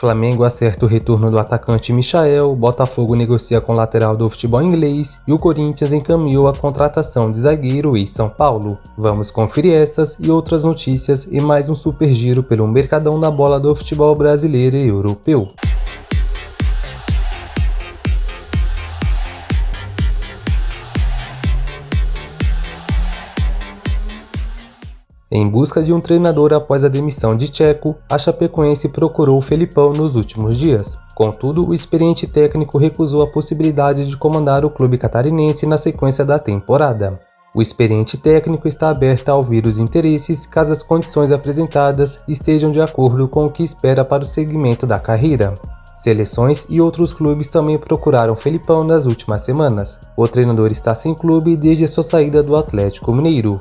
Flamengo acerta o retorno do atacante Michael, Botafogo negocia com o lateral do futebol inglês e o Corinthians encaminhou a contratação de zagueiro em São Paulo. Vamos conferir essas e outras notícias e mais um super giro pelo mercadão da bola do futebol brasileiro e europeu. Em busca de um treinador após a demissão de Tcheco, a Chapecoense procurou o Felipão nos últimos dias. Contudo, o experiente técnico recusou a possibilidade de comandar o clube catarinense na sequência da temporada. O experiente técnico está aberto a ouvir os interesses caso as condições apresentadas estejam de acordo com o que espera para o segmento da carreira. Seleções e outros clubes também procuraram Felipão nas últimas semanas. O treinador está sem clube desde a sua saída do Atlético Mineiro.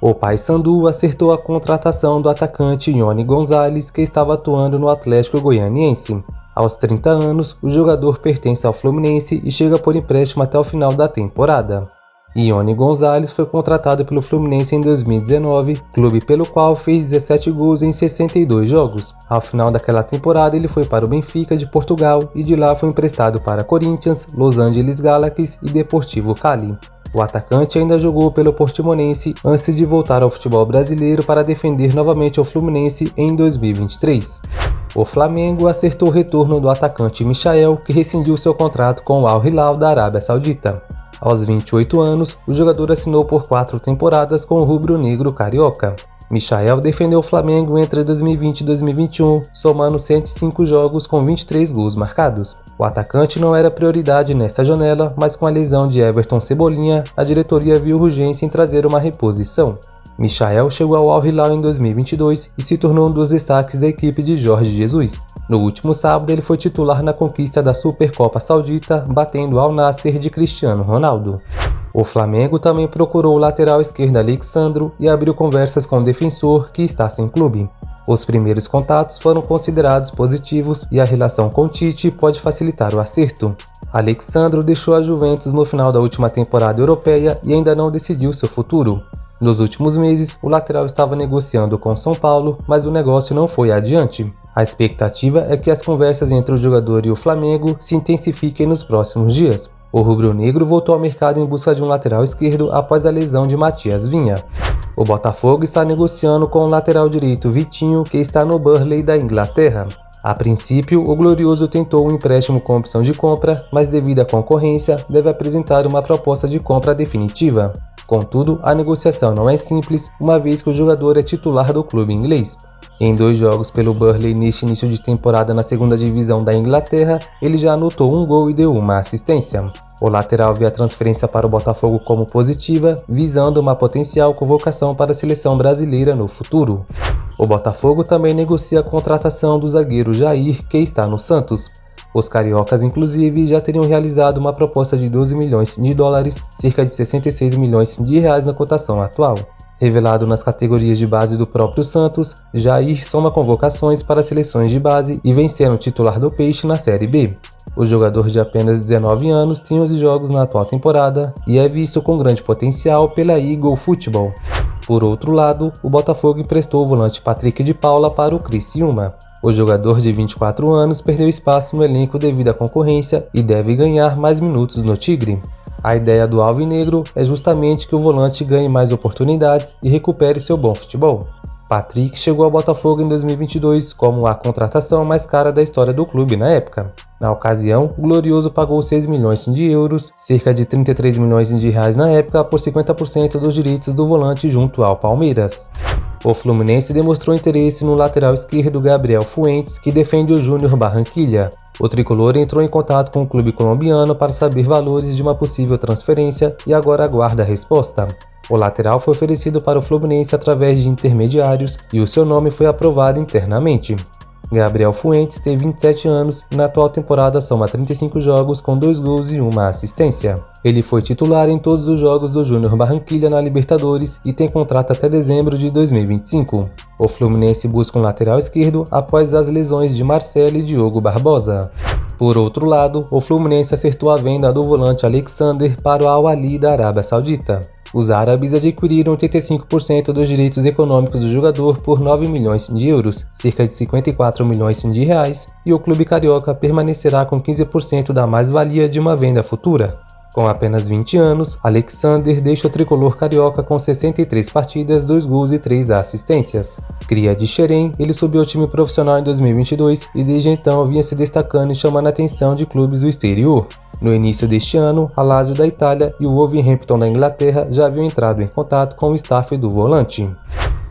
O Paysandu acertou a contratação do atacante Iony Gonzalez, que estava atuando no Atlético Goianiense. Aos 30 anos, o jogador pertence ao Fluminense e chega por empréstimo até o final da temporada. Iony Gonzalez foi contratado pelo Fluminense em 2019, clube pelo qual fez 17 gols em 62 jogos. Ao final daquela temporada, ele foi para o Benfica de Portugal e de lá foi emprestado para Corinthians, Los Angeles Galaxy e Deportivo Cali. O atacante ainda jogou pelo Portimonense antes de voltar ao futebol brasileiro para defender novamente o Fluminense em 2023. O Flamengo acertou o retorno do atacante Michael, que rescindiu seu contrato com o Al Hilal da Arábia Saudita. Aos 28 anos, o jogador assinou por 4 temporadas com o rubro-negro carioca. Michael defendeu o Flamengo entre 2020 e 2021, somando 105 jogos com 23 gols marcados. O atacante não era prioridade nesta janela, mas com a lesão de Everton Cebolinha, a diretoria viu urgência em trazer uma reposição. Michael chegou ao Al Hilal em 2022 e se tornou um dos destaques da equipe de Jorge Jesus. No último sábado, ele foi titular na conquista da Supercopa Saudita, batendo Al Nassr de Cristiano Ronaldo. O Flamengo também procurou o lateral esquerdo Alex Sandro e abriu conversas com o defensor, que está sem clube. Os primeiros contatos foram considerados positivos e a relação com Tite pode facilitar o acerto. Alex Sandro deixou a Juventus no final da última temporada europeia e ainda não decidiu seu futuro. Nos últimos meses, o lateral estava negociando com São Paulo, mas o negócio não foi adiante. A expectativa é que as conversas entre o jogador e o Flamengo se intensifiquem nos próximos dias. O rubro-negro voltou ao mercado em busca de um lateral esquerdo após a lesão de Matias Vinha. O Botafogo está negociando com o lateral direito Vitinho, que está no Burnley da Inglaterra. A princípio, o Glorioso tentou um empréstimo com opção de compra, mas devido à concorrência, deve apresentar uma proposta de compra definitiva. Contudo, a negociação não é simples, uma vez que o jogador é titular do clube inglês. Em 2 jogos pelo Burnley neste início de temporada na segunda divisão da Inglaterra, ele já anotou 1 gol e deu uma assistência. O lateral vê a transferência para o Botafogo como positiva, visando uma potencial convocação para a seleção brasileira no futuro. O Botafogo também negocia a contratação do zagueiro Jair, que está no Santos. Os cariocas, inclusive, já teriam realizado uma proposta de 12 milhões de dólares, cerca de 66 milhões de reais na cotação atual. Revelado nas categorias de base do próprio Santos, Jair soma convocações para seleções de base e vem sendo titular do Peixe na Série B. O jogador de apenas 19 anos tem 11 jogos na atual temporada e é visto com grande potencial pela Eagle Futebol. Por outro lado, o Botafogo emprestou o volante Patrick de Paula para o Criciúma. O jogador de 24 anos perdeu espaço no elenco devido à concorrência e deve ganhar mais minutos no Tigre. A ideia do alvinegro é justamente que o volante ganhe mais oportunidades e recupere seu bom futebol. Patrick chegou ao Botafogo em 2022 como a contratação mais cara da história do clube na época. Na ocasião, o Glorioso pagou 6 milhões de euros, cerca de 33 milhões de reais na época, por 50% dos direitos do volante junto ao Palmeiras. O Fluminense demonstrou interesse no lateral esquerdo Gabriel Fuentes, que defende o Júnior Barranquilla. O tricolor entrou em contato com o clube colombiano para saber valores de uma possível transferência e agora aguarda a resposta. O lateral foi oferecido para o Fluminense através de intermediários e o seu nome foi aprovado internamente. Gabriel Fuentes tem 27 anos e na atual temporada soma 35 jogos com 2 gols e 1 assistência. Ele foi titular em todos os jogos do Júnior Barranquilla na Libertadores e tem contrato até dezembro de 2025. O Fluminense busca um lateral esquerdo após as lesões de Marcelo e Diogo Barbosa. Por outro lado, o Fluminense acertou a venda do volante Alexander para o Al Ahly da Arábia Saudita. Os árabes adquiriram 85% dos direitos econômicos do jogador por 9 milhões de euros, cerca de 54 milhões de reais, e o clube carioca permanecerá com 15% da mais-valia de uma venda futura. Com apenas 20 anos, Alexander deixa o tricolor carioca com 63 partidas, 2 gols e 3 assistências. Cria de Xerém, ele subiu ao time profissional em 2022 e desde então vinha se destacando e chamando a atenção de clubes do exterior. No início deste ano, a Lazio da Itália e o Wolverhampton da Inglaterra já haviam entrado em contato com o staff do volante.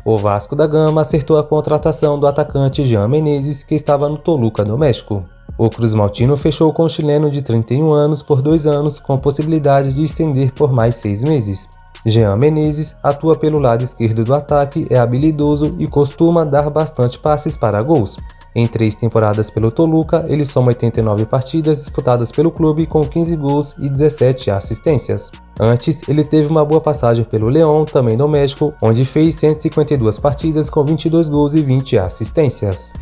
O Vasco da Gama acertou a contratação do atacante Jean Menezes, que estava no Toluca do México. O Cruzmaltino fechou com o chileno de 31 anos por 2 anos, com possibilidade de estender por mais 6 meses. Jean Menezes atua pelo lado esquerdo do ataque, é habilidoso e costuma dar bastante passes para gols. Em 3 temporadas pelo Toluca, ele soma 89 partidas disputadas pelo clube com 15 gols e 17 assistências. Antes, ele teve uma boa passagem pelo León, também no México, onde fez 152 partidas com 22 gols e 20 assistências.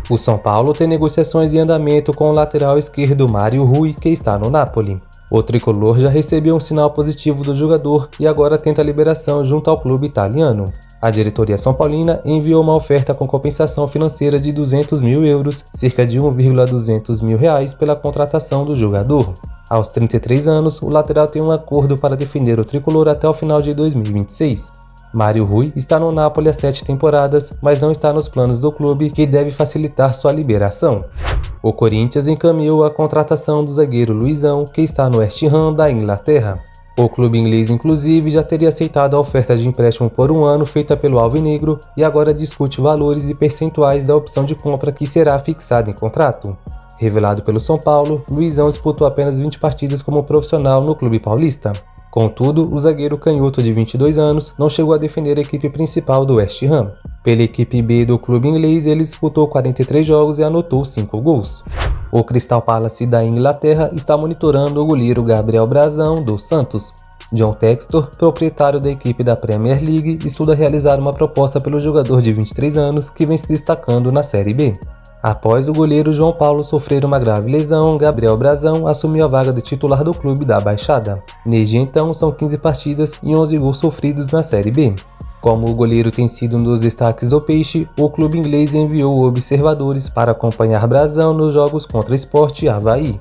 O São Paulo tem negociações em andamento com o lateral esquerdo Mário Rui, que está no Napoli. O tricolor já recebeu um sinal positivo do jogador e agora tenta a liberação junto ao clube italiano. A diretoria são paulina enviou uma oferta com compensação financeira de 200 mil euros, cerca de 1,200 mil reais, pela contratação do jogador. Aos 33 anos, o lateral tem um acordo para defender o tricolor até o final de 2026. Mário Rui está no Napoli há 7 temporadas, mas não está nos planos do clube, que deve facilitar sua liberação. O Corinthians encaminhou a contratação do zagueiro Luizão, que está no West Ham da Inglaterra. O clube inglês, inclusive, já teria aceitado a oferta de empréstimo por 1 ano feita pelo Alvinegro e agora discute valores e percentuais da opção de compra que será fixada em contrato. Revelado pelo São Paulo, Luizão disputou apenas 20 partidas como profissional no clube paulista. Contudo, o zagueiro canhoto de 22 anos não chegou a defender a equipe principal do West Ham. Pela equipe B do clube inglês, ele disputou 43 jogos e anotou 5 gols. O Crystal Palace da Inglaterra está monitorando o goleiro Gabriel Brazão, do Santos. John Textor, proprietário da equipe da Premier League, estuda realizar uma proposta pelo jogador de 23 anos que vem se destacando na Série B. Após o goleiro João Paulo sofrer uma grave lesão, Gabriel Brazão assumiu a vaga de titular do clube da Baixada. Desde então, são 15 partidas e 11 gols sofridos na Série B. Como o goleiro tem sido um dos destaques do Peixe, o clube inglês enviou observadores para acompanhar Brazão nos jogos contra Sport e Avaí.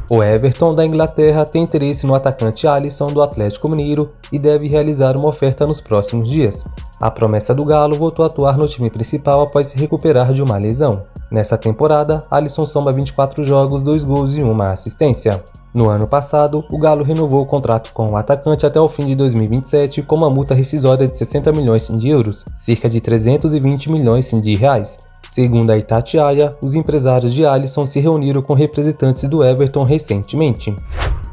O Everton da Inglaterra tem interesse no atacante Alisson do Atlético Mineiro e deve realizar uma oferta nos próximos dias. A promessa do Galo voltou a atuar no time principal após se recuperar de uma lesão. Nessa temporada, Alisson soma 24 jogos, 2 gols e 1 assistência. No ano passado, o Galo renovou o contrato com o atacante até o fim de 2027 com uma multa rescisória de 60 milhões de euros, cerca de 320 milhões de reais. Segundo a Itatiaia, os empresários de Alisson se reuniram com representantes do Everton recentemente.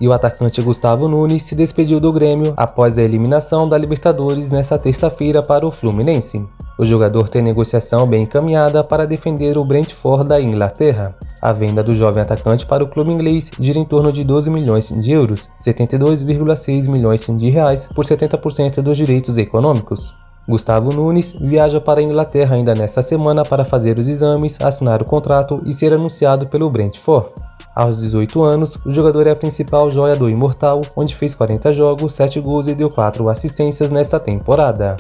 E o atacante Gustavo Nunes se despediu do Grêmio após a eliminação da Libertadores nesta terça-feira para o Fluminense. O jogador tem negociação bem encaminhada para defender o Brentford da Inglaterra. A venda do jovem atacante para o clube inglês gira em torno de 12 milhões de euros, 72,6 milhões de reais por 70% dos direitos econômicos. Gustavo Nunes viaja para a Inglaterra ainda nesta semana para fazer os exames, assinar o contrato e ser anunciado pelo Brentford. Aos 18 anos, o jogador é a principal joia do Imortal, onde fez 40 jogos, 7 gols e deu 4 assistências nesta temporada.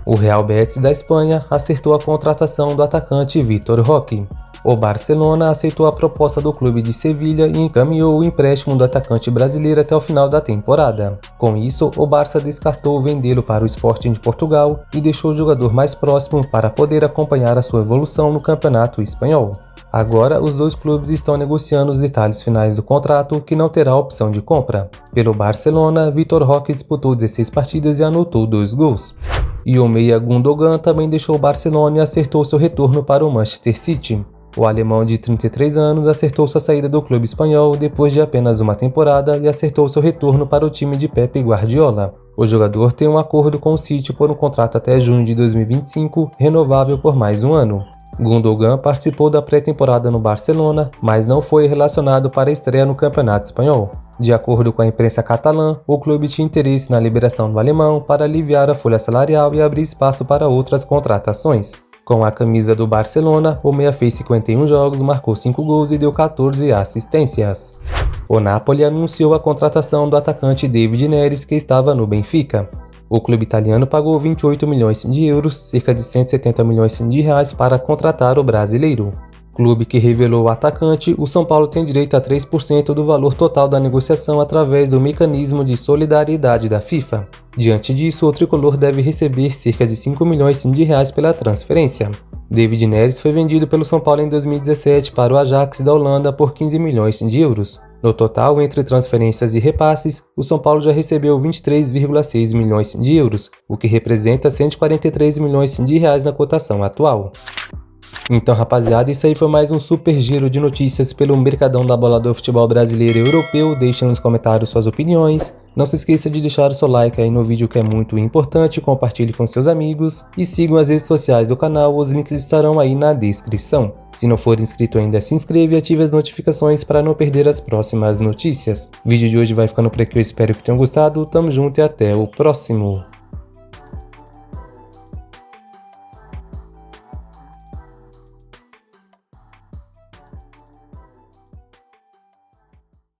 O Real Betis da Espanha acertou a contratação do atacante Vitor Roque. O Barcelona aceitou a proposta do clube de Sevilha e encaminhou o empréstimo do atacante brasileiro até o final da temporada. Com isso, o Barça descartou vendê-lo para o Sporting de Portugal e deixou o jogador mais próximo para poder acompanhar a sua evolução no campeonato espanhol. Agora, os dois clubes estão negociando os detalhes finais do contrato, que não terá opção de compra. Pelo Barcelona, Vitor Roque disputou 16 partidas e anotou 2 gols. E o meia Gundogan também deixou o Barcelona e acertou seu retorno para o Manchester City. O alemão de 33 anos acertou sua saída do clube espanhol depois de apenas uma temporada e acertou seu retorno para o time de Pep Guardiola. O jogador tem um acordo com o City por um contrato até junho de 2025, renovável por mais um ano. Gundogan participou da pré-temporada no Barcelona, mas não foi relacionado para a estreia no Campeonato Espanhol. De acordo com a imprensa catalã, o clube tinha interesse na liberação do alemão para aliviar a folha salarial e abrir espaço para outras contratações. Com a camisa do Barcelona, o meia fez 51 jogos, marcou 5 gols e deu 14 assistências. O Napoli anunciou a contratação do atacante David Neres, que estava no Benfica. O clube italiano pagou 28 milhões de euros, cerca de 170 milhões de reais, para contratar o brasileiro. Clube que revelou o atacante, o São Paulo tem direito a 3% do valor total da negociação através do mecanismo de solidariedade da FIFA. Diante disso, o tricolor deve receber cerca de 5 milhões de reais pela transferência. David Neres foi vendido pelo São Paulo em 2017 para o Ajax da Holanda por 15 milhões de euros. No total, entre transferências e repasses, o São Paulo já recebeu 23,6 milhões de euros, o que representa 143 milhões de reais na cotação atual. Então, rapaziada, isso aí foi mais um super giro de notícias pelo mercadão da bola do futebol brasileiro e europeu. Deixe nos comentários suas opiniões. Não se esqueça de deixar o seu like aí no vídeo, que é muito importante. Compartilhe com seus amigos e sigam as redes sociais do canal. Os links estarão aí na descrição. Se não for inscrito ainda, se inscreva e ative as notificações para não perder as próximas notícias. O vídeo de hoje vai ficando por aqui. Eu espero que tenham gostado. Tamo junto e até o próximo.